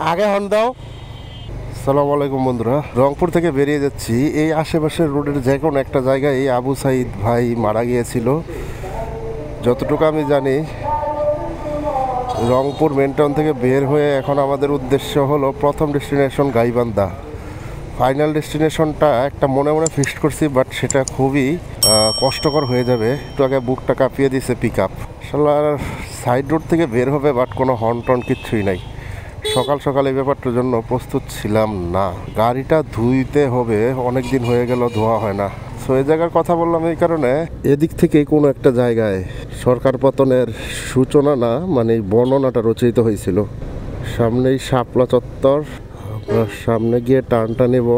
আগে হর্ন দাও। আসসালামু আলাইকুম বন্ধুরা, রংপুর থেকে বেরিয়ে যাচ্ছি। এই আশেপাশের রোডের যে কোনো একটা জায়গায় এই আবু সাইদ ভাই মারা গিয়েছিল। যতটুকু আমি জানি, রংপুর মেন টাউন থেকে বের হয়ে এখন আমাদের উদ্দেশ্য হলো প্রথম ডেস্টিনেশন গাইবান্ধা। ফাইনাল ডেস্টিনেশনটা একটা মনে মনে ফিক্সড করছি, বাট সেটা খুবই কষ্টকর হয়ে যাবে। একটু আগে বুকটা কাঁপিয়ে দিছে পিক আপ। শালার সাইড রোড থেকে বের হবে, বাট কোনো হর্ন টর্ন কিচ্ছুই নাই। সকাল সকাল এই ব্যাপারটার জন্য প্রস্তুত ছিলাম না। গাড়িটা ধুইতে হবে, অনেক দিন হয়ে গেল ধোয়া হয় না। সো এই জায়গার কথা বললাম এই কারণে, এদিক থেকে কোনো একটা জায়গায় সরকার পতনের সূচনা না মানে বর্ণনাটা রচিত হয়েছিল। সামনেই শাপলা চত্বর, আমরা সামনে গিয়ে টার্নটা নেব।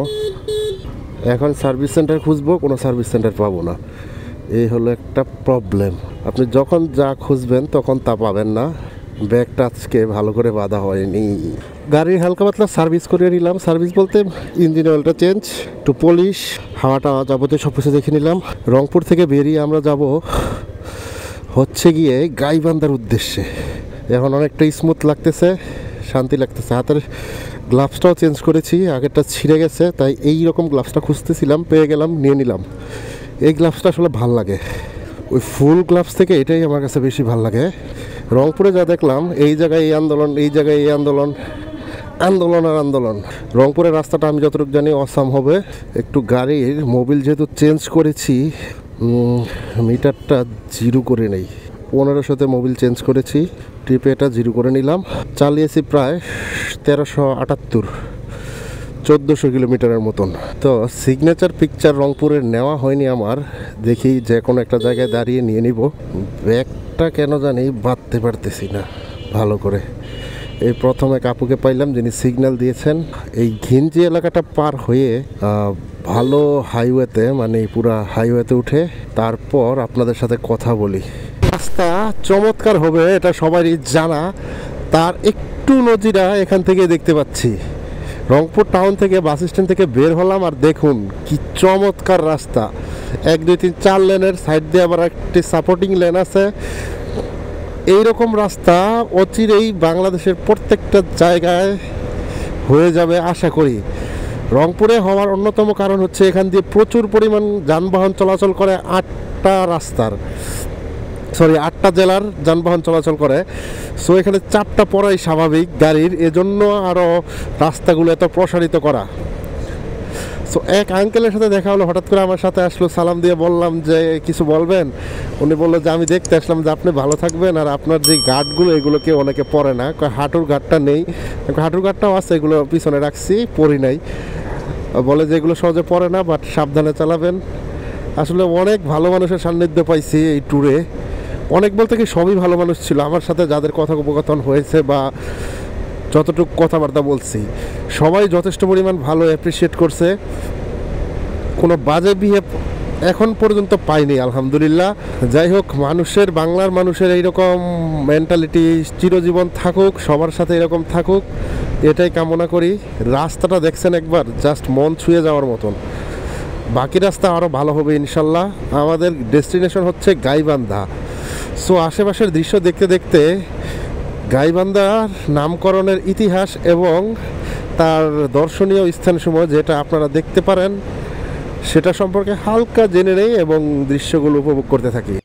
এখন সার্ভিস সেন্টার খুঁজবো, কোনো সার্ভিস সেন্টার পাবো না। এই হলো একটা প্রবলেম। আপনি যখন যা খুঁজবেন তখন তা পাবেন না। ব্যাগটা আজকে ভালো করে বাঁধা হয়নি। গাড়ির হালকা পাতলা সার্ভিস করে নিলাম। সার্ভিস বলতে ইঞ্জিন অয়েলটা চেঞ্জ, একটু পলিশ, হাওয়াটা যাবতীয় সব কিছু দেখে নিলাম। রংপুর থেকে বেরিয়ে আমরা যাব হচ্ছে গিয়ে গাইবান্ধার উদ্দেশ্যে। এখন অনেকটা স্মুথ লাগতেছে, শান্তি লাগতেছে। হাতের গ্লাভসটাও চেঞ্জ করেছি, আগেরটা ছিঁড়ে গেছে, তাই এই রকম গ্লাভসটা খুঁজতেছিলাম, পেয়ে গেলাম, নিয়ে নিলাম। এই গ্লাভসটা আসলে ভাল লাগে, ওই ফুল গ্লাভস থেকে এটাই আমার কাছে বেশি ভাল লাগে। রংপুরে যা দেখলাম, এই জায়গায় এই আন্দোলন, এই জায়গায় এই আন্দোলন, আন্দোলন আর আন্দোলন। রংপুরের রাস্তাটা আমি যতটুকু জানি অসাম হবে। একটু গাড়ির মোবিল যেহেতু চেঞ্জ করেছি, মিটারটা জিরো করে নেই। 1500-তে মোবিল চেঞ্জ করেছি, ট্রিপে এটা জিরো করে নিলাম। চালিয়েছি প্রায় 1378, 1400 কিলোমিটারের মতন। তো সিগনেচার পিকচার রংপুরের নেওয়া হয়নি আমার। দেখি যে কোনো একটা জায়গায় দাঁড়িয়ে নিয়ে নিব। ব্যাগটা কেন জানি বাঁধতে পারতেছি না ভালো করে। এই প্রথমে কাপুকে পাইলাম, যিনি সিগন্যাল দিয়েছেন। এই ঘিঞ্জি এলাকাটা পার হয়ে ভালো হাইওয়েতে, মানে পুরা হাইওয়েতে উঠে তারপর আপনাদের সাথে কথা বলি। রাস্তা চমৎকার হবে এটা সবারই জানা, তার একটু নজিরা এখান থেকে দেখতে পাচ্ছি। রংপুর টাউন থেকে বাস স্ট্যান্ড থেকে বের হলাম, আর দেখুন কি চমৎকার রাস্তা। 1 2 3 4 লেনের, সাইড দিয়ে আবার একটি সাপোর্টিং লেন আছে। এইরকম রাস্তা অচিরেই বাংলাদেশের প্রত্যেকটা জায়গায় হয়ে যাবে আশা করি। রংপুরে হওয়ার অন্যতম কারণ হচ্ছে এখান দিয়ে প্রচুর পরিমাণ যানবাহন চলাচল করে। 8টা জেলার যানবাহন চলাচল করে। সো এখানে চাপটা পড়াই স্বাভাবিক গাড়ির, এজন্য আরও রাস্তাগুলো এত প্রসারিত করা। সো এক আঙ্কেলের সাথে দেখা হলো, হঠাৎ করে আমার সাথে আসলো, সালাম দিয়ে বললাম যে কিছু বলবেন। উনি বললো যে আমি দেখতে আসলাম যে আপনি ভালো থাকবেন, আর আপনার যে গার্ডগুলো এগুলোকে অনেকে পরে না। হাঁটুর গার্ডটা নেই, হাঁটুর গার্ডটাও আছে, এগুলো পিছনে রাখছি, পরি নাই। বলে যে এগুলো সহজে পরে না, বাট সাবধানে চালাবেন। আসলে অনেক ভালো মানুষের সান্নিধ্য পাইছি এই ট্যুরে। অনেক বলতে কি সবই ভালো মানুষ ছিল আমার সাথে, যাদের কথোপকথন হয়েছে বা যতটুকু কথাবার্তা বলছি, সবাই যথেষ্ট পরিমাণ ভালো অ্যাপ্রিসিয়েট করছে। কোনো বাজে বিহেভ এখন পর্যন্ত পাইনি আলহামদুলিল্লাহ। যাই হোক, বাংলার মানুষের এইরকম মেন্টালিটি চিরজীবন থাকুক, সবার সাথে এরকম থাকুক, এটাই কামনা করি। রাস্তাটা দেখছেন একবার, জাস্ট মন ছুঁয়ে যাওয়ার মতন। বাকি রাস্তা আরও ভালো হবে ইনশাল্লাহ। আমাদের ডেস্টিনেশন হচ্ছে গাইবান্ধা। সো আশেপাশের দৃশ্য দেখতে দেখতে গাইবান্ধার নামকরণের ইতিহাস এবং তার দর্শনীয় স্থানসমূহ যেটা আপনারা দেখতে পারেন সেটা সম্পর্কে হালকা জেনে নেই এবং দৃশ্যগুলো উপভোগ করতে থাকি।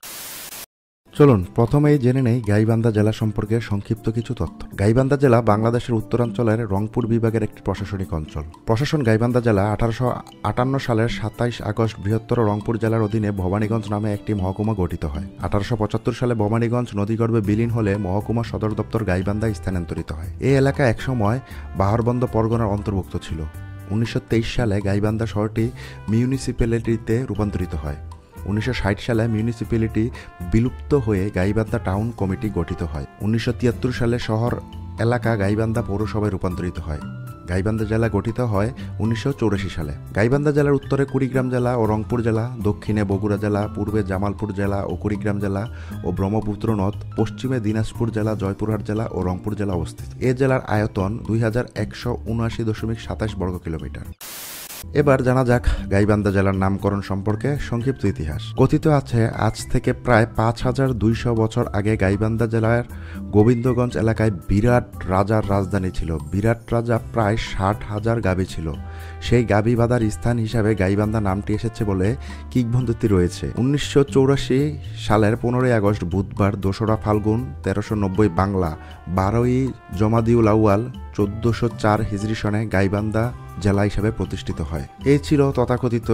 চলুন প্রথমেই জেনে নেই গাইবান্ধা জেলা সম্পর্কে সংক্ষিপ্ত কিছু তথ্য। গাইবান্ধা জেলা বাংলাদেশের উত্তরাঞ্চলের রংপুর বিভাগের একটি প্রশাসনিক অঞ্চল। প্রশাসন গাইবান্ধা জেলা 1858 সালের 27 আগস্ট বৃহত্তর রংপুর জেলার অধীনে ভবানীগঞ্জ নামে একটি মহকুমা গঠিত হয়। 1875 সালে ভবানীগঞ্জ নদীগর্ভে বিলীন হলে মহকুমা সদর দপ্তর গাইবান্ধায় স্থানান্তরিত হয়। এই এলাকা একসময় বাহারবন্দ পরগনার অন্তর্ভুক্ত ছিল। 1923 সালে গাইবান্ধা শহরটি মিউনিসিপ্যালিটিতে রূপান্তরিত হয়। 1960 সালে মিউনিসিপ্যালিটি বিলুপ্ত হয়ে গাইবান্ধা টাউন কমিটি গঠিত হয়। 1973 সালে শহর এলাকা গাইবান্ধা পৌরসভায় রূপান্তরিত হয়। গাইবান্ধা জেলা গঠিত হয় 1984 সালে। গাইবান্ধা জেলার উত্তরে কুড়িগ্রাম জেলা ও রংপুর জেলা, দক্ষিণে বগুড়া জেলা, পূর্বে জামালপুর জেলা ও কুড়িগ্রাম জেলা ও ব্রহ্মপুত্র নদ, পশ্চিমে দিনাজপুর জেলা, জয়পুরহাট জেলা ও রংপুর জেলা অবস্থিত। এ জেলার আয়তন 2179.27 বর্গ কিলোমিটার। এবার জানা যাক গাইবান্ধা জেলার নামকরণ সম্পর্কে সংক্ষিপ্ত ইতিহাস। কথিত আছে আজ থেকে প্রায় 5200 বছর আগে গাইবান্ধা জেলার গোবিন্দগঞ্জ এলাকায় বিরাট রাজার রাজধানী ছিল। বিরাট রাজা প্রায় 60,000 গাভী ছিল। সেই গাভী বাঁধার স্থান হিসাবে গাইবান্ধা নামটি এসেছে বলে কিংবদন্তি রয়েছে। 1984 সালের 15ই আগস্ট বুধবার 2রা ফাল্গুন 1390 বাংলা 12ই জমাদিউল আউয়াল 1404 হিজরি সনে গাইবান্ধা জেলা হিসাবে প্রতিষ্ঠিত হয়। এই ছিল তথাকথিত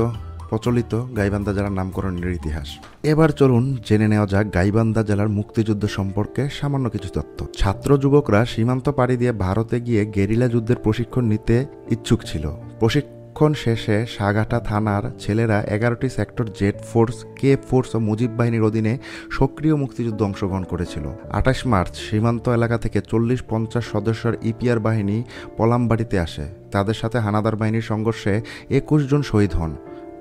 প্রচলিত গাইবান্ধা জেলার নামকরণের ইতিহাস। এবার চলুন জেনে নেওয়া যাক গাইবান্ধা জেলার মুক্তিযুদ্ধ সম্পর্কে সামান্য কিছু তথ্য। ছাত্র যুবকরা সীমান্ত পাড়ি দিয়ে ভারতে গিয়ে গেরিলা যুদ্ধের প্রশিক্ষণ নিতে ইচ্ছুক ছিল। প্রশিক্ষণ শেষে সাগাটা থানার ছেলেরা 11টি sector Z force, K force ও মুজিব বাহিনীর অধীনে সক্রিয় মুক্তিযুদ্ধে অংশগ্রহণ করেছিল। 28 মার্চ সীমান্ত এলাকা থেকে 40-50 সদস্যের ইপিআর বাহিনী পলামবাড়িতে আসে। তাদের সাথে হানাদার বাহিনীর সংঘর্ষে 21 জন শহীদ হন।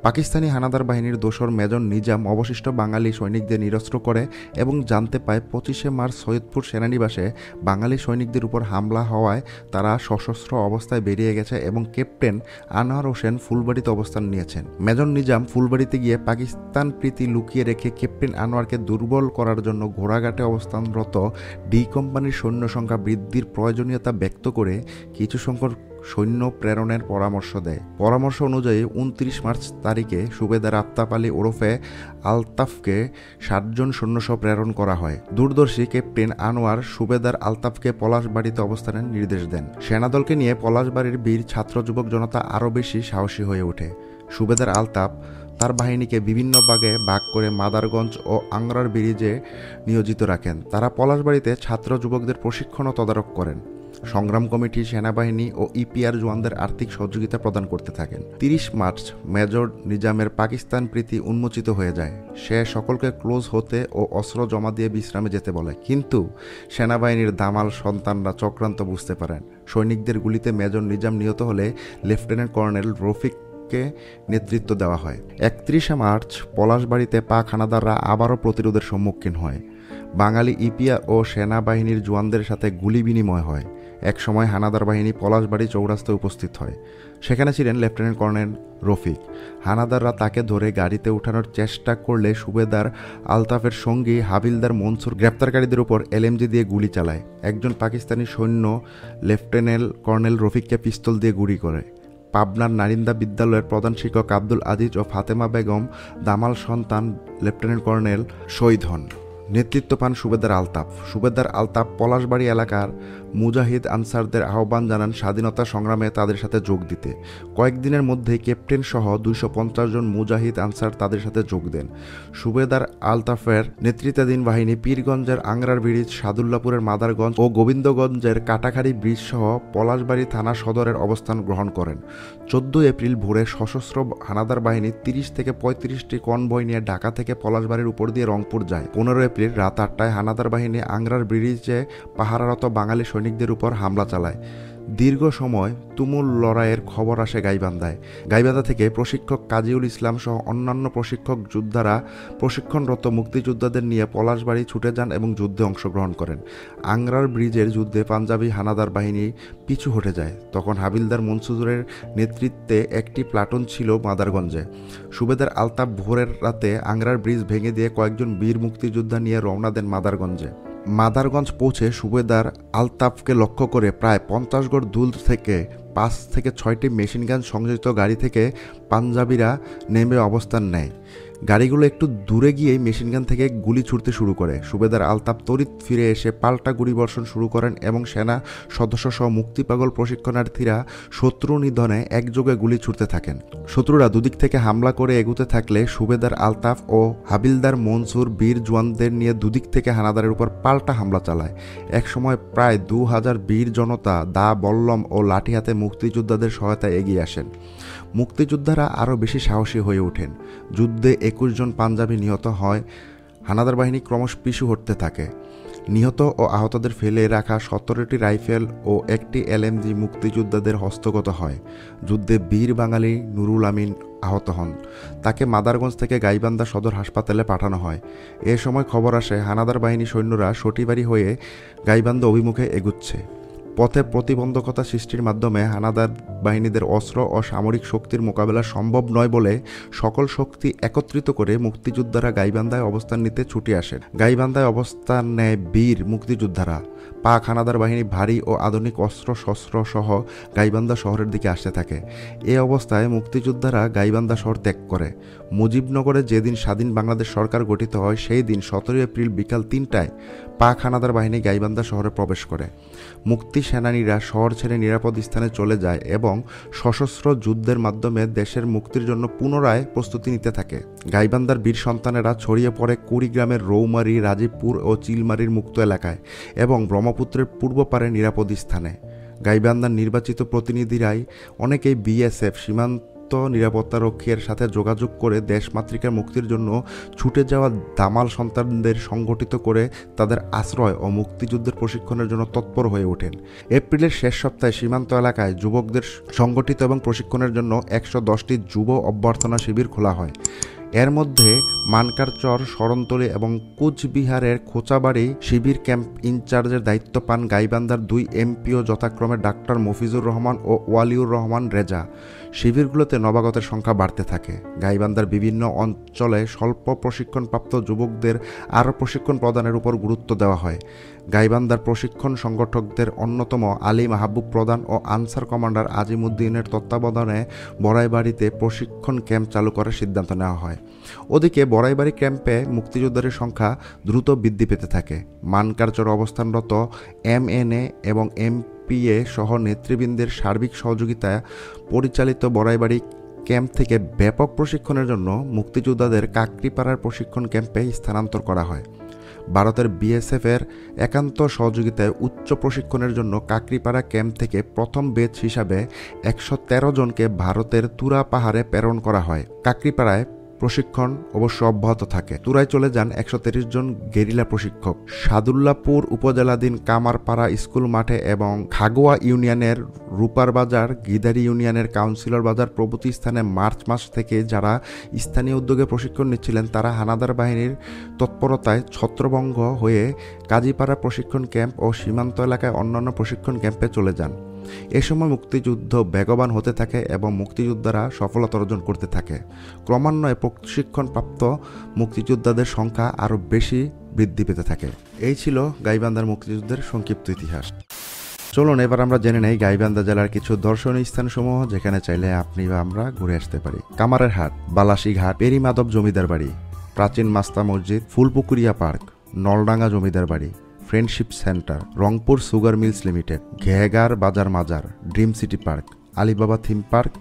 পাকিস্তানি হানাদার বাহিনীর দোসর মেজর নিজাম অবশিষ্ট বাঙালি সৈনিকদের নিরস্ত্র করে এবং জানতে পায় 25শে মার্চ সৈয়দপুর সেনানিবাসে বাঙালি সৈনিকদের উপর হামলা হওয়ায় তারা সশস্ত্র অবস্থায় বেরিয়ে গেছে এবং ক্যাপ্টেন আনোয়ার হোসেন ফুলবাড়িতে অবস্থান নিয়েছেন। মেজর নিজাম ফুলবাড়িতে গিয়ে পাকিস্তান প্রীতি লুকিয়ে রেখে ক্যাপ্টেন আনোয়ারকে দুর্বল করার জন্য ঘোড়াঘাটে অবস্থানরত ডি কোম্পানির সৈন্য সংখ্যা বৃদ্ধির প্রয়োজনীয়তা ব্যক্ত করে কিছু সংখ্যক সৈন্য প্রেরণের পরামর্শ দেয়। পরামর্শ অনুযায়ী 29 মার্চ তারিখে সুবেদার আফতাব আলী ওরফে আলতাফকে 60 জন সৈন্যসহ প্রেরণ করা হয়। দূরদর্শী ক্যাপ্টেন আনোয়ার সুবেদার আলতাফকে পলাশবাড়িতে অবস্থানের নির্দেশ দেন। সেনাদলকে নিয়ে পলাশবাড়ির বীর ছাত্র যুবক জনতা আরও বেশি সাহসী হয়ে ওঠে। সুবেদার আলতাফ তার বাহিনীকে বিভিন্ন ভাগে ভাগ করে মাদারগঞ্জ ও আংরার ব্রিজে নিয়োজিত রাখেন। তারা পলাশবাড়িতে ছাত্র যুবকদের প্রশিক্ষণ ও তদারক করেন। সংগ্রাম কমিটি সেনাবাহিনী ও ইপিআর জওয়ানদের আর্থিক সহযোগিতা প্রদান করতে থাকেন। 30 মার্চ মেজর নিজামের পাকিস্তান প্রীতি উন্মোচিত হয়ে যায়। সে সকলকে ক্লোজ হতে ও অস্ত্র জমা দিয়ে বিশ্রামে যেতে বলে, কিন্তু সেনাবাহিনীর দামাল সন্তানরা চক্রান্ত বুঝতে পারেন। সৈনিকদের গুলিতে মেজর নিজাম নিহত হলে লেফটেন্যান্ট কর্নেল রফিককে নেতৃত্ব দেওয়া হয়। 31 মার্চ পলাশবাড়িতে পাক হানাদাররা আবারও প্রতিরোধের সম্মুখীন হয়। বাঙালি ইপিআর ও সেনাবাহিনীর জওয়ানদের সাথে গুলি বিনিময় হয়। এক সময় হানাদার বাহিনী পলাশবাড়ি চৌরাস্তায় উপস্থিত হয়। সেখানে ছিলেন লেফটেন্যান্ট কর্নেল রফিক। হানাদাররা তাকে ধরে গাড়িতে উঠানোর চেষ্টা করলে সুবেদার আলতাফের সঙ্গী হাবিলদার মনসুর গ্রেপ্তারকারীদের উপর এলএমজি দিয়ে গুলি চালায়। একজন পাকিস্তানি সৈন্য লেফটেন্যান্ট কর্নেল রফিককে পিস্তল দিয়ে গুলি করে। পাবনার নারিন্দা বিদ্যালয়ের প্রধান শিক্ষক আব্দুল আজিজ ও ফাতেমা বেগম দামাল সন্তান লেফটেন্যান্ট কর্নেল শহীদ হন। নেতৃত্ব পান সুবেদার আলতাফ। সুবেদার আলতাফ পলাশবাড়ি এলাকার মুজাহিদ আনসারদের আহ্বান জানান স্বাধীনতা সংগ্রামে তাদের সাথে যোগ দিতে। কয়েকদিনের মধ্যেই ক্যাপ্টেন সহ 250 জন মুজাহিদ আনসার তাদের সাথে যোগ দেন। সুবেদার আলতাফের নেতৃত্বাধীন বাহিনী পীরগঞ্জের আংরার ব্রিজ, সাদুল্লাপুরের মাদারগঞ্জ ও গোবিন্দগঞ্জের কাটাখাড়ি ব্রিজ সহ পলাশবাড়ি থানা সদরের অবস্থান গ্রহণ করেন। 14 এপ্রিল ভোরে সশস্ত্র হানাদার বাহিনী 30 থেকে 35টি কনভয় নিয়ে ঢাকা থেকে পলাশবাড়ির উপর দিয়ে রংপুর যায়। 15 এপ্রিল রাত 8টায় হানাদার বাহিনী আংরার ব্রিজে পাহারারত বাঙালি সৈনিকদের উপর হামলা চালায়। দীর্ঘ সময় তুমুল লড়াইয়ের খবর আসে গাইবান্ধায়। গাইবান্ধা থেকে প্রশিক্ষক কাজীউল ইসলাম সহ অন্যান্য প্রশিক্ষক যোদ্ধারা প্রশিক্ষণরত মুক্তিযোদ্ধাদের নিয়ে পলাশবাড়ি ছুটে যান এবং যুদ্ধে অংশগ্রহণ করেন। আংরার ব্রিজের যুদ্ধে পাঞ্জাবি হানাদার বাহিনী পিছু হটে যায়। তখন হাবিলদার মনসুরের নেতৃত্বে একটি প্লাটুন ছিল মাদারগঞ্জে। সুবেদার আলতাফ ভোরের রাতে আংরার ব্রিজ ভেঙে দিয়ে কয়েকজন বীর মুক্তিযোদ্ধা নিয়ে রওনা দেন মাদারগঞ্জে। মাদারগঞ্জ পৌঁছে সুবেদার আলতাফকে লক্ষ্য করে প্রায় 50 গড় দূর থেকে 5 থেকে 6টি মেশিনগান সংযোজিত গাড়ি থেকে পাঞ্জাবিরা নেমে অবস্থান নেয়। গাড়িগুলো একটু দূরে গিয়েই মেশিনগান থেকে গুলি ছুটতে শুরু করে। সুবেদার আলতাফ তড়িৎ ফিরে এসে পাল্টা গুলিবর্ষণ শুরু করেন এবং সেনা সদস্যসহ মুক্তিপাগল প্রশিক্ষণার্থীরা শত্রু নিধনে একযোগে গুলি ছুটতে থাকেন। শত্রুরা দুদিক থেকে হামলা করে এগুতে থাকলে সুবেদার আলতাফ ও হাবিলদার মনসুর বীর জওয়ানদের নিয়ে দুদিক থেকে হানাদারের উপর পাল্টা হামলা চালায়। একসময় প্রায় 2000 বীর জনতা দা, বল্লম ও লাঠি হাতে মুক্তিযোদ্ধাদের সহায়তায় এগিয়ে আসেন। মুক্তিযোদ্ধারা আরও বেশি সাহসী হয়ে ওঠেন। যুদ্ধে 21 জন পাঞ্জাবি নিহত হয়। হানাদার বাহিনী ক্রমশ পিছু হটতে থাকে। নিহত ও আহতদের ফেলে রাখা 17টি রাইফেল ও একটি এলএমজি মুক্তিযোদ্ধাদের হস্তগত হয়। যুদ্ধে বীর বাঙালি নুরুল আমিন আহত হন। তাকে মাদারগঞ্জ থেকে গাইবান্ধা সদর হাসপাতালে পাঠানো হয়। এ সময় খবর আসে হানাদার বাহিনী সৈন্যরা সটিবাড়ি হয়ে গাইবান্ধা অভিমুখে এগুচ্ছে। পথে প্রতিবন্ধকতা সৃষ্টির মাধ্যমে হানাদার বাহিনীদের অস্ত্র ও সামরিক শক্তির মোকাবেলা সম্ভব নয় বলে সকল শক্তি একত্রিত করে মুক্তিযোদ্ধারা গাইবান্ধায় অবস্থান নিতে ছুটে আসেন। গাইবান্ধায় অবস্থান নেয় বীর মুক্তিযোদ্ধারা। পাক হানাদার বাহিনী ভারী ও আধুনিক অস্ত্র শস্ত্র সহ গাইবান্ধা শহরের দিকে আসতে থাকে। এ অবস্থায় মুক্তিযোদ্ধারা গাইবান্ধা শহর ত্যাগ করে। মুজিবনগরে যেদিন স্বাধীন বাংলাদেশ সরকার গঠিত হয় সেই দিন 17 এপ্রিল বিকাল 3টায় পাক হানাদার বাহিনী গাইবান্ধা শহরে প্রবেশ করে। মুক্তি সেনানীরা শহর ছেড়ে নিরাপদ স্থানে চলে যায় এবং সশস্ত্র যুদ্ধের মাধ্যমে দেশের মুক্তির জন্য পুনরায় প্রস্তুতি নিতে থাকে। গাইবান্ধার বীর সন্তানেরা ছড়িয়ে পড়ে কুড়িগ্রামের রৌমারী, রাজীবপুর ও চিলমারির মুক্ত এলাকায় এবং ব্রহ্মপুত্রের পূর্ব পারে নিরাপদ স্থানে। গাইবান্ধার নির্বাচিত প্রতিনিধিরাই অনেকেই বিএসএফ সীমান্ত নিরাপত্তারক্ষীর সাথে যোগাযোগ করে দেশমাতৃকার মুক্তির জন্য ছুটে যাওয়া দামাল সন্তানদের সংগঠিত করে তাদের আশ্রয় ও মুক্তিযুদ্ধের প্রশিক্ষণের জন্য তৎপর হয়ে ওঠেন। এপ্রিলের শেষ সপ্তাহে সীমান্ত এলাকায় যুবকদের সংগঠিত এবং প্রশিক্ষণের জন্য 110টি যুব অভ্যর্থনা শিবির খোলা হয়। এর মধ্যে মানকারচর, শরণতলী এবং কুচবিহারের খোঁচাবাড়ি শিবির ক্যাম্প ইনচার্জের দায়িত্ব পান গাইবান্ধার 2 এমপিও যথাক্রমে ডাক্তার মফিজুর রহমান ও ওয়ালিউর রহমান রেজা। শিবিরগুলোতে নবাগতের সংখ্যা বাড়তে থাকে। গাইবান্ধার বিভিন্ন অঞ্চলে স্বল্প প্রশিক্ষণপ্রাপ্ত যুবকদের আরও প্রশিক্ষণ প্রদানের উপর গুরুত্ব দেওয়া হয়। গাইবান্ধার প্রশিক্ষণ সংগঠকদের অন্যতম আলী মাহবুব প্রধান ও আনসার কমান্ডার আজিমুদ্দিনের তত্ত্বাবধানে বড়াইবাড়িতে প্রশিক্ষণ ক্যাম্প চালু করার সিদ্ধান্ত নেওয়া হয়। ওদিকে বড়াইবাড়ি ক্যাম্পে মুক্তিযোদ্ধাদের সংখ্যা দ্রুত বৃদ্ধি পেতে থাকে। মানকারচর অবস্থানরত MNA এবং MPA সহ নেতৃবৃন্দের সার্বিক সহযোগিতায় পরিচালিত বড়াইবাড়ি ক্যাম্প থেকে ব্যাপক প্রশিক্ষণের জন্য মুক্তিযোদ্ধাদের কাকরিপাড়ার প্রশিক্ষণ ক্যাম্পে স্থানান্তর করা হয়। ভারতের বিএসএফের একান্ত সহযোগিতায় উচ্চ প্রশিক্ষণের জন্য কাকরিপাড়া ক্যাম্প থেকে প্রথম ব্যাচ হিসাবে 113 জনকে ভারতের তুরা পাহাড়ে প্রেরণ করা হয়। কাকরিপাড়ায় প্রশিক্ষণ অবশ্য অব্যাহত থাকে। তুরায় চলে যান 130 জন গেরিলা প্রশিক্ষক। সাদুল্লাপুর উপজেলাধীন কামারপাড়া স্কুল মাঠে এবং খাগোয়া ইউনিয়নের রূপার বাজার, গিদারি ইউনিয়নের কাউন্সিলর বাজার প্রভৃতি স্থানে মার্চ মাস থেকে যারা স্থানীয় উদ্যোগে প্রশিক্ষণ নিচ্ছিলেন তারা হানাদার বাহিনীর তৎপরতায় ছত্রভঙ্গ হয়ে কাজীপাড়া প্রশিক্ষণ ক্যাম্প ও সীমান্ত এলাকায় অন্যান্য প্রশিক্ষণ ক্যাম্পে চলে যান। এ সময় মুক্তিযুদ্ধ বেগবান হতে থাকে এবং মুক্তিযোদ্ধারা সফলতা অর্জন করতে থাকে। ক্রমান্বয়ে প্রশিক্ষণপ্রাপ্ত মুক্তিযোদ্ধাদের সংখ্যা আরও বেশি বৃদ্ধি পেতে থাকে। এই ছিল গাইবান্ধার মুক্তিযুদ্ধের সংক্ষিপ্ত ইতিহাস। চলুন এবার আমরা জেনে নেই গাইবান্ধা জেলার কিছু দর্শনীয় স্থানসমূহ যেখানে চাইলে আপনি বা আমরা ঘুরে আসতে পারি। কামারের হাট, বালাসী ঘাট, পেরিমাধব জমিদার বাড়ি, প্রাচীন মাস্তা মসজিদ, ফুলপুকুরিয়া পার্ক, নলডাঙ্গা জমিদার বাড়ি, friendship centre, Rangpur sugar mills limited, Ghegar বাজার মাজার, dream city park, Alibaba theme park,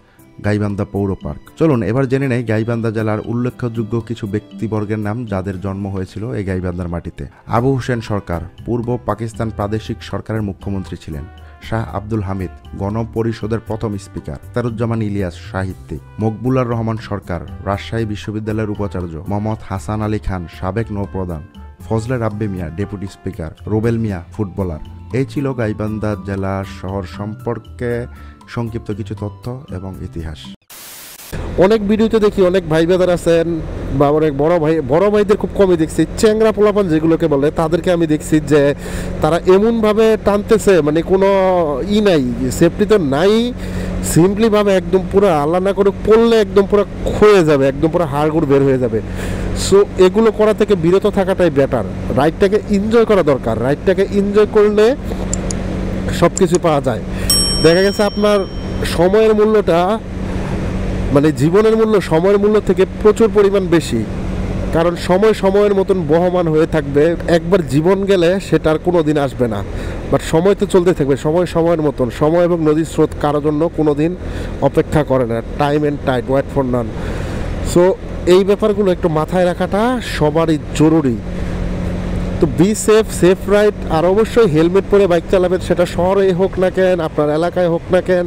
Gaibandha পৌর পার্ক। চলুন এবার জেনে নেই গাইবান্ধা জেলার উল্লেখযোগ্য কিছু ব্যক্তিবর্গের নাম যাদের জন্ম হয়েছিল এই গাইবান্ধার মাটিতে। আবু হোসেন সরকার পূর্ব পাকিস্তান প্রাদেশিক সরকারের মুখ্যমন্ত্রী ছিলেন। শাহ আব্দুল হামিদ গণপরিষদের প্রথম স্পিকার। তারুজ্জামান ইলিয়াস সাহিত্যিক। মকবুলার রহমান সরকার রাজশাহী বিশ্ববিদ্যালয়ের উপাচার্য। মোহাম্মদ হাসান আলী খান সাবেক নৌপ্রধান। ফজলে রাব্বি মিয়া ডেপুটি স্পিকার। রুবেল মিয়া ফুটবলার। এই ছিল গাইবান্ধা জেলা শহর সম্পর্কে সংক্ষিপ্ত কিছু তথ্য এবং ইতিহাস। অনেক ভিডিওতে দেখি অনেক ভাই ব্রাদার আছেন বা অনেক বড় ভাইদের খুব কমই দেখছি। চ্যাংরা পোলাপান যেগুলোকে বলে তাদেরকে আমি দেখছি যে তারা এমনভাবে টানতেছে, মানে কোনো নাই, সেফটি তো নাই, সিম্পলিভাবে একদম পুরো আল্লাহ না করে পড়লে একদম পুরো ক্ষয়ে যাবে, একদম পুরো হাড়গোড় বের হয়ে যাবে। সো এগুলো করা থেকে বিরত থাকাটাই বেটার। রাইডটাকে এনজয় করা দরকার। রাইডটাকে এনজয় করলে সব কিছু পাওয়া যায়। দেখা গেছে আপনার সময়ের মূল্যটা, মানে জীবনের মূল্য সময়ের মূল্য থেকে প্রচুর পরিমাণ বেশি, কারণ সময় সময়ের মতন বহমান হয়ে থাকবে। একবার জীবন গেলে সেটা আর কোনো দিন আসবে না, বাট সময় তো চলতে থাকবে সময় সময়ের মতন। সময় এবং নদীর স্রোত কারোর জন্য কোনো দিন অপেক্ষা করে না। Time and tide wait for none. So এই ব্যাপারগুলো একটু মাথায় রাখাটা সবারই জরুরি। তো বি সেফ রাইড, আর অবশ্যই হেলমেট পরে বাইক চালাবেন, সেটা শহরে হোক না কেন, আপনার এলাকায় হোক না কেন,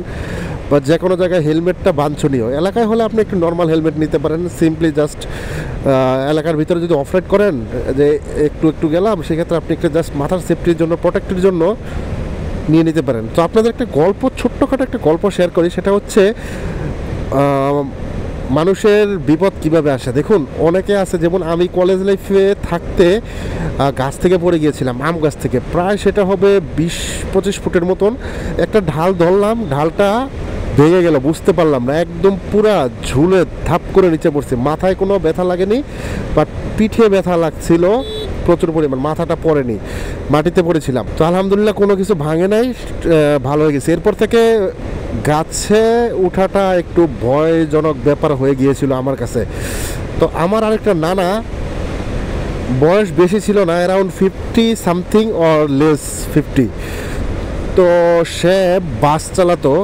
বা যে কোনো জায়গায় হেলমেটটা বাঞ্ছনীয়। এলাকায় হলে আপনি একটু নর্মাল হেলমেট নিতে পারেন, সিম্পলি জাস্ট এলাকার ভিতরে যদি অফ রাইড করেন যে একটু গেলাম, সেক্ষেত্রে আপনি একটু জাস্ট মাথার সেফটির জন্য, প্রোটেক্টের জন্য নিয়ে নিতে পারেন। তো আপনাদের একটা গল্প, ছোট্টখাটো একটা গল্প শেয়ার করি। সেটা হচ্ছে মানুষের বিপদ কিভাবে আসে দেখুন, অনেকে আছে, যেমন আমি কলেজ লাইফে থাকতে গাছ থেকে পড়ে গিয়েছিলাম, আম গাছ থেকে, প্রায় সেটা হবে 20-25 ফুটের মতন। একটা ঢাল ধরলাম, ঢালটা ভেঙে গেল, বুঝতে পারলাম না, একদম পুরা ঝুলে ধাপ করে নিচে পড়ছে। মাথায় কোনো ব্যথা লাগেনি, বাট পিঠে ব্যথা লাগছিল প্রচুর পরিমাণ, মাথাটা পড়েনি, মাটিতে পড়েছিলাম। তো আলহামদুলিল্লাহ কোনো কিছু ভাঙে নাই, ভালো হয়ে গেছে। এরপর থেকে গাছে ওঠাটা একটু ভয়জনক ব্যাপার হয়ে গিয়েছিল আমার কাছে। তো আমার আরেকটা নানা, বয়স বেশি ছিল না, অ্যারাউন্ড 50 সামথিং অর লেস 50, তো সে বাস চালাতো,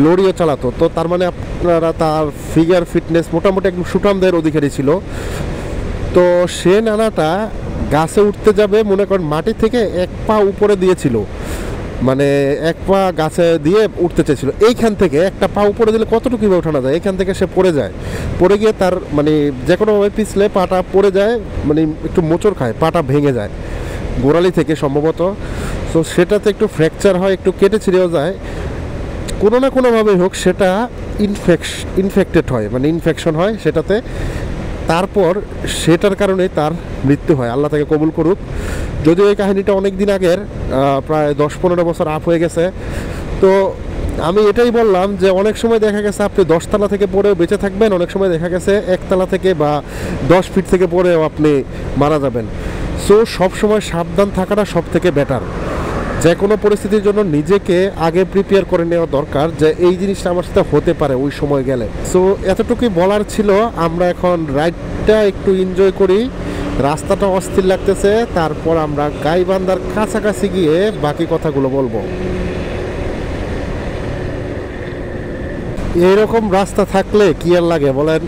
লরিও চালাতো। তো তার মানে আপনারা, তার ফিগার ফিটনেস মোটামুটি একদম সুঠামদের অধিকারী ছিল। তো সে নানাটা গাছে উঠতে যাবে, মনে করেন মাটি থেকে এক পা উপরে দিয়েছিল, মানে এক পা গাছে দিয়ে উঠতে চেয়েছিল। এইখান থেকে একটা পা উপরে দিলে কতটুকু ওঠানো যায়, এইখান থেকে সে পড়ে যায়, পড়ে গিয়ে তার মানে যে কোনোভাবে পিছলে পাটা পড়ে যায়, মানে একটু মোচড় খায়, পাটা ভেঙে যায় গোড়ালি থেকে সম্ভবত। তো সেটাতে একটু ফ্র্যাকচার হয়, একটু কেটে ছিঁড়েও যায়, কোনো না কোনোভাবেই হোক সেটা ইনফেক্টেড হয়, মানে ইনফেকশন হয় সেটাতে। তারপর সেটার কারণে তার মৃত্যু হয়, আল্লাহ তাকে কবুল করুক। যদিও এই কাহিনীটা অনেক দিন আগের, প্রায় 10-15 বছর আপ হয়ে গেছে। তো আমি এটাই বললাম যে অনেক সময় দেখা গেছে আপনি 10 তলা থেকে পড়েও বেঁচে থাকবেন, অনেক সময় দেখা গেছে 1 তলা থেকে বা 10 ফিট থেকে পড়েও আপনি মারা যাবেন। সো সবসময় সাবধান থাকাটা সব থেকে বেটার। যে কোনো পরিস্থিতির জন্য নিজেকে আগে প্রিপেয়ার করে নেওয়া দরকার, যে এই জিনিসটা আমার সাথে হতে পারে ওই সময় গেলে। সো এতটুকুই বলার ছিল। আমরা এখন রাইডটা একটু এনজয় করি, রাস্তাটা অস্থির লাগতেছে, তারপর আমরা গাইবান্ধার কাছাকাছি গিয়ে বাকি কথাগুলো বলবো। এইরকম রাস্তা থাকলে কি আর লাগে বলেন,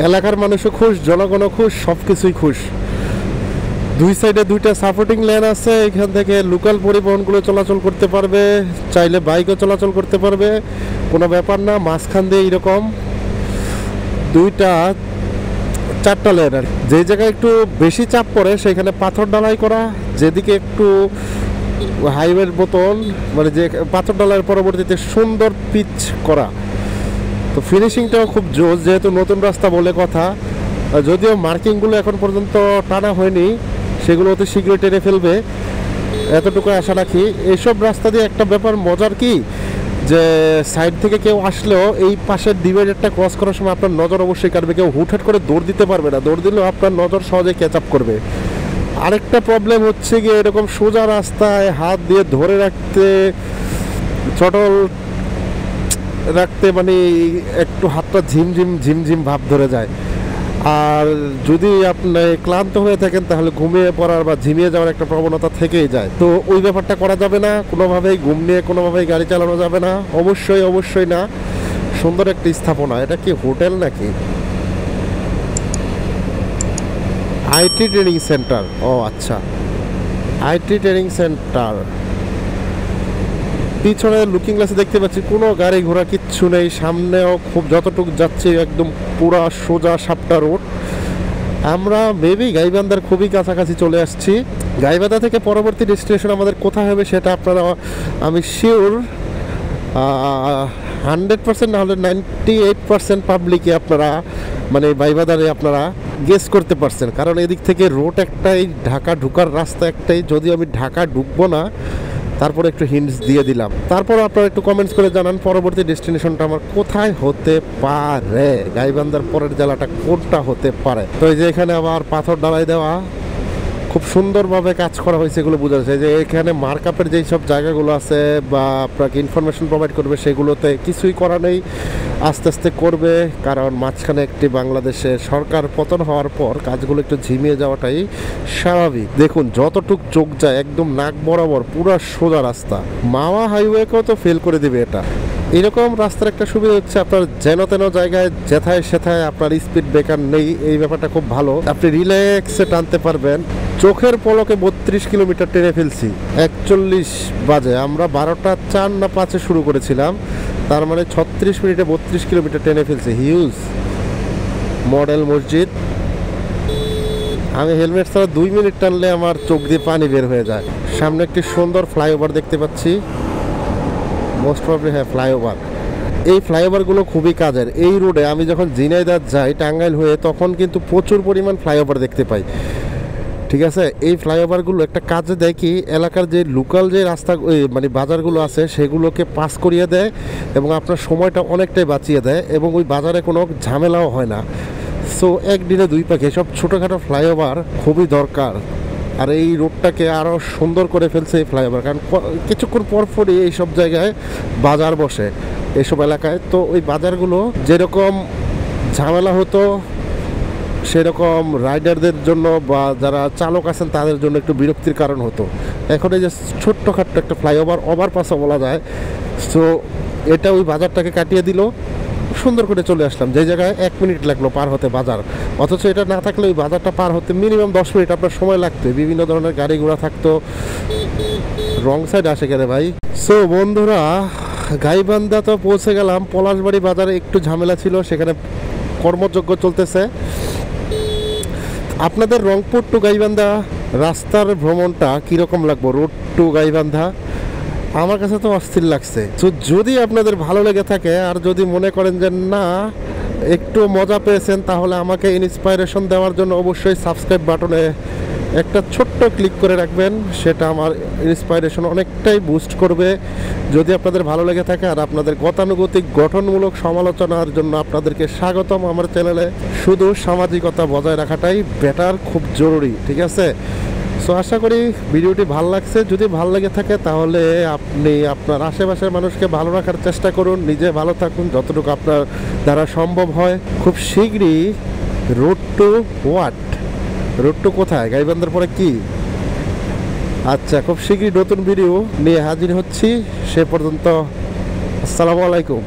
এলাকার মানুষও খুশ, জনগণও খুশ, সব কিছুই খুশ। দুই সাইডে 2টা সাপোর্টিং লেন আছে, এখান থেকে লোকাল পরিবহনগুলো চলাচল করতে পারবে, চাইলে বাইকও চলাচল করতে পারবে, কোনো ব্যাপার না। মাঝখান দিয়ে এইরকম 2-4টা লেন, আর যে জায়গায় একটু বেশি চাপ পড়ে সেখানে পাথর ঢালাই করা, যেদিকে একটু হাইওয়ের মতন, মানে যে পাথর ঢালাইয়ের পরবর্তীতে সুন্দর পিচ করা। তো ফিনিশিংটাও খুব জোস, যেহেতু নতুন রাস্তা বলে কথা। যদিও মার্কিংগুলো এখন পর্যন্ত টানা হয়নি, সেগুলো অতি শীঘ্রই টেনে ফেলবে, এতটুকু আশা রাখি। এইসব রাস্তা দিয়ে একটা ব্যাপার মজার কি, যে সাইড থেকে কেউ আসলেও এই পাশের ডিভাইডারটা ক্রস করার সময় আপনার নজর অবশ্যই কাটবে। কেউ হুটহাট করে দৌড় দিতে পারবে না, দৌড় দিলেও আপনার নজর সহজে ক্যাচ আপ করবে। আরেকটা প্রবলেম হচ্ছে গিয়ে, এরকম সোজা রাস্তায় হাত দিয়ে ধরে রাখতে, চটল রাখতে, মানে একটু হাতটা ঝিমঝিম ভাব ধরে যায়। আর যদি আপনি ক্লান্ত হয়ে থাকেন তাহলে ঘুমিয়ে পড়ার বা ঝিমিয়ে যাওয়ার একটা প্রবণতা থেকেই যায়। তো ওই ব্যাপারটা করা যাবে না কোনোভাবেই, ঘুম নিয়ে কোনোভাবেই গাড়ি চালানো যাবে না, অবশ্যই না। সুন্দর একটি স্থাপনা, এটা কি হোটেল নাকি? আইটি ট্রেনিং সেন্টার, ও আচ্ছা, আইটি ট্রেনিং সেন্টার। পিছনে লুকিং গ্লাসে দেখতে পাচ্ছি কোনো গাড়ি ঘোড়া কিচ্ছু নেই, সামনেও খুব যতটুকু যাচ্ছে একদম পুরা সোজা সাপটা রোড। আমরা মেবি গাইবান্ধার খুবই কাছাকাছি চলে আসছি। গাইবান্ধা থেকে পরবর্তী ডেস্টিনেশন আমাদের কোথায় হবে সেটা আপনারা, আমি শিওর 100% না হলে 98% পাবলিকই আপনারা, মানে গাইবান্ধারে আপনারা গেস করতে পারছেন। কারণ এদিক থেকে রোড একটাই, ঢাকা ঢুকার রাস্তা একটাই। যদিও আমি ঢাকা ঢুকবো না, তারপরে একটু হিন্টস দিয়ে দিলাম। তারপর আপনারা একটু কমেন্টস করে জানান পরবর্তী ডেস্টিনেশনটা আমার কোথায় হতে পারে, গাইবান্ধার পরের জেলাটা কোনটা হতে পারে। তো এই যে এখানে আবার পাথর ঢালাই দেওয়া, খুব সুন্দরভাবে কাজ করা হয়েছে, এগুলো বোঝা যাচ্ছে। যে এখানে মার্কআপের যেই সব জায়গাগুলো আছে বা আপনাকে ইনফরমেশন প্রোভাইড করবে, সেগুলোতে কিছুই করা নেই, আস্তে আস্তে করবে। কারণ মাঝখানে একটি বাংলাদেশে সরকার পতন হওয়ার পর কাজগুলো একটু ঝিমিয়ে যাওয়াটাই স্বাভাবিক। দেখুন যতটুক চোখ যায় একদম নাক বরাবর পুরো সোজা রাস্তা। মাওয়া হাইওয়েকেও তো ফেল করে দিবে এটা। এরকম রাস্তার একটা সুবিধা হচ্ছে, আপনার যেন তেন জায়গায় যেথায় সেথায় আপনার স্পিড ব্রেকার নেই, এই ব্যাপারটা খুব ভালো। আপনি রিল্যাক্সে টানতে পারবেন। চোখের পলকে 32 কিলোমিটার টেনে ফেলছি 41 বাজে। আমরা 12টা 4 না 5-এ শুরু করেছিলাম, তার মানে 36 মিনিটে 32 কিলোমিটার টেনে ফেলছি। হিউজ মডেল মসজিদ। আমি হেলমেট ছাড়া 2 মিনিট টানলে আমার চোখ দিয়ে পানি বের হয়ে যায়। সামনে একটি সুন্দর ফ্লাইওভার দেখতে পাচ্ছি, মোস্ট প্রবলি হ্যাঁ ফ্লাইওভার। এই ফ্লাইওভারগুলো খুবই কাজের। এই রোডে আমি যখন ঝিনাইদহ যাই টাঙ্গাইল হয়ে, তখন কিন্তু প্রচুর পরিমাণ ফ্লাইওভার দেখতে পাই। ঠিক আছে, এই ফ্লাইওভারগুলো একটা কাজে দেয় কি, এলাকার যে লোকাল যে রাস্তা মানে বাজারগুলো আছে সেগুলোকে পাস করিয়ে দেয় এবং আপনার সময়টা অনেকটাই বাঁচিয়ে দেয় এবং ওই বাজারে কোনো ঝামেলাও হয় না। সো একদিনে দুই পাখি, সব ছোটোখাটো ফ্লাইওভার খুবই দরকার। আর এই রোডটাকে আরও সুন্দর করে ফেলছে এই ফ্লাইওভার, কারণ কিছুক্ষণ পরপরই এইসব জায়গায় বাজার বসে এইসব এলাকায়। তো ওই বাজারগুলো যেরকম ঝামেলা হতো সেরকম রাইডারদের জন্য বা যারা চালক আছেন তাদের জন্য একটু বিরক্তির কারণ হতো। এখন এই যে ছোট্টখাট্ট একটা ফ্লাইওভার, ওভারপাসও বলা যায়, সো এটা ওই বাজারটাকে কাটিয়ে দিল। সুন্দর করে চলে আসলাম যে জায়গায় 1 মিনিট লাগলো পার হতে বাজার, অথচ এটা না থাকলে ওই বাজারটা পার হতে মিনিমাম 10 মিনিট আপনার সময় লাগতো। বিভিন্ন ধরনের গাড়ি ঘোড়া থাকতো। রং সাইড আসে কেন ভাই? সো বন্ধুরা, গাইবান্ধা তো পৌঁছে গেলাম। পলাশবাড়ি বাজারে একটু ঝামেলা ছিল, সেখানে কর্মযজ্ঞ চলতেছে। আপনাদের রংপুর টু গাইবান্ধা রাস্তার ভ্রমণটা কীরকম লাগবে? রোড টু গাইবান্ধা আমার কাছে তো অস্থির লাগছে। তো যদি আপনাদের ভালো লেগে থাকে আর যদি মনে করেন যে না একটু মজা পেয়েছেন, তাহলে আমাকে ইন্সপাইরেশন দেওয়ার জন্য অবশ্যই সাবস্ক্রাইব বাটনে একটা ছোট্ট ক্লিক করে রাখবেন। সেটা আমার ইন্সপাইরেশন অনেকটাই বুস্ট করবে। যদি আপনাদের ভালো লেগে থাকে আর আপনাদের গতানুগতিক গঠনমূলক সমালোচনার জন্য আপনাদেরকে স্বাগতম আমার চ্যানেলে। শুধু সামাজিকতা বজায় রাখাটাই বেটার, খুব জরুরি। ঠিক আছে, সো আশা করি ভিডিওটি ভালো লাগছে। যদি ভালো লেগে থাকে তাহলে আপনি আপনার আশেপাশের মানুষকে ভালো রাখার চেষ্টা করুন, নিজে ভালো থাকুন যতটুকু আপনার দ্বারা সম্ভব হয়। খুব শীঘ্রই road to what, road to কোথায়, গাইবান্ধার পরে কি, আচ্ছা খুব শীঘ্রই নতুন ভিডিও নিয়ে হাজির হচ্ছি। সে পর্যন্ত আসসালামু আলাইকুম।